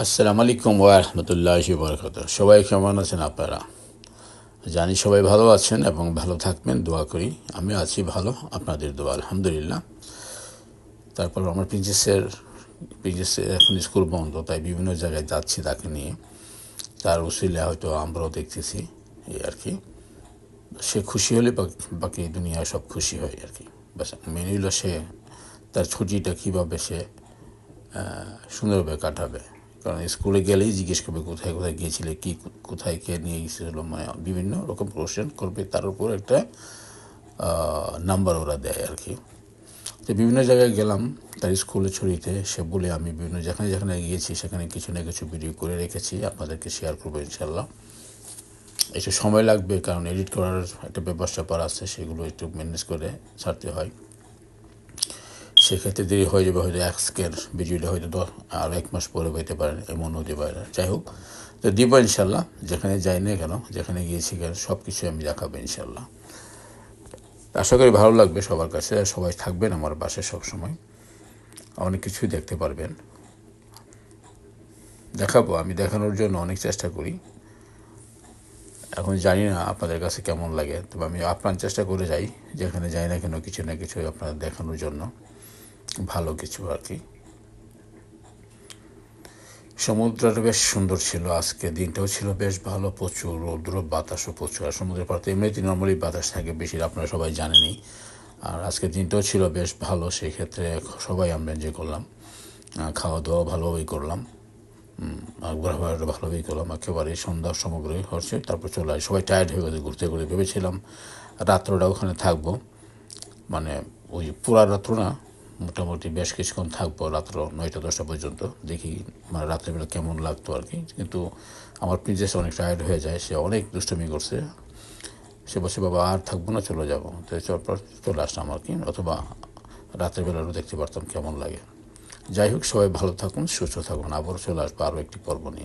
আসসালামু আলাইকুম ওয়া রাহমাতুল্লাহি ওয়া বারাকাতুহু। সবাই কেমন আছেন আপনারা? জানি সবাই ভালো আছেন এবং ভালো থাকবেন, দোয়া করি। আমি আছি ভালো, আপনাদের দোয়া আলহামদুলিল্লাহ। তারপর আমার প্রিন্সেসের এখন স্কুল বন্ধ, তাই বিভিন্ন জায়গায় যাচ্ছি তাকে নিয়ে। তার উসিলায় হয়তো আমরাও দেখতেছি, এই আর কি। সে খুশি হলে বাকি দুনিয়া সব খুশি হয় আর কি। বাস মেনে নিল সে তার ছুটিটা কীভাবে সে সুন্দরভাবে কাটাবে। কারণ স্কুলে গেলেই জিজ্ঞেস করবে কোথায় কোথায় গিয়েছিলে, কী কোথায় কে নিয়ে গিয়েছিল, মানে বিভিন্ন রকম কোশ্চেন করবে, তার উপর একটা নাম্বার ওরা দেয় আর কি। তো বিভিন্ন জায়গায় গেলাম তার স্কুলে ছড়িতে, সে বলে আমি বিভিন্ন যেখানে যেখানে গিয়েছি সেখানে কিছু না কিছু ভিডিও করে রেখেছি, আপনাদেরকে শেয়ার করবো ইনশাল্লাহ। একটু সময় লাগবে কারণ এডিট করার একটা ব্যাপার স্যাপার আছে, সেগুলো একটু ম্যানেজ করে ছাড়তে হয়। সেক্ষেত্রে দেরি হয়ে যাবে, হয়তো আজকের ভিডিওটা হয়তো আর 1 মাস পরে হইতে পারে, এমন হতে পারে। যাই হোক, তো দিব ইনশাল্লাহ। যেখানে যাই না কেন, যেখানে গিয়েছি কেন, সব কিছু আমি দেখাবো ইনশাল্লাহ। আশা করি ভালো লাগবে সবার কাছে। সবাই থাকবেন আমার বাসায় সবসময়, অনেক কিছুই দেখতে পারবেন। দেখাবো, আমি দেখানোর জন্য অনেক চেষ্টা করি। এখন জানি না আপনাদের কাছে কেমন লাগে, তবে আমি আপ্রাণ চেষ্টা করে যাই, যেখানে যাই না কেন কিছু না কিছু আপনাদের দেখানোর জন্য, ভালো কিছু আর কি। সমুদ্রটা বেশ সুন্দর ছিল, আজকে দিনটাও ছিল বেশ ভালো, প্রচুর রৌদ্র, বাতাসও প্রচুর। আর সমুদ্রের পাড়ে এমনিতে নর্মালি বাতাস থাকে বেশি, আপনারা সবাই জানেনই। আর আজকের দিনটাও ছিল বেশ ভালো, সেই ক্ষেত্রে সবাই আমরা এনজয় করলাম, খাওয়া দাওয়া ভালোভাবেই করলাম, আর ঘোরাফেরাটা ভালোভাবেই করলাম। একেবারে সন্ধ্যার সমগ্র হচ্ছে, তারপর চলে আসি। সবাই টায়ার্ড হয়ে গেছে ঘুরতে ঘুরে। ভেবেছিলাম রাত্রটা ওখানে থাকবো, মানে ওই পুরা রাত্র না, মোটামুটি বেশ কিছুক্ষণ থাকবো, রাত্র 9টা-10টা পর্যন্ত। দেখি মানে রাত্রেবেলা কেমন লাগতো আর কি। কিন্তু আমার প্রিন্সেস অনেক টায়ার্ড হয়ে যায়, সে অনেক দুষ্টুমি করছে। সে বলছে বাবা আর থাকবো না, চলে যাবো। তো চলপর চলে আসলাম আর কি, অথবা রাত্রেবেলারও দেখতে পারতাম কেমন লাগে। যাই হোক, সবাই ভালো থাকুন, সুস্থ থাকুন। আবারও চলে আসবো আরও একটি পর্ব নিয়ে।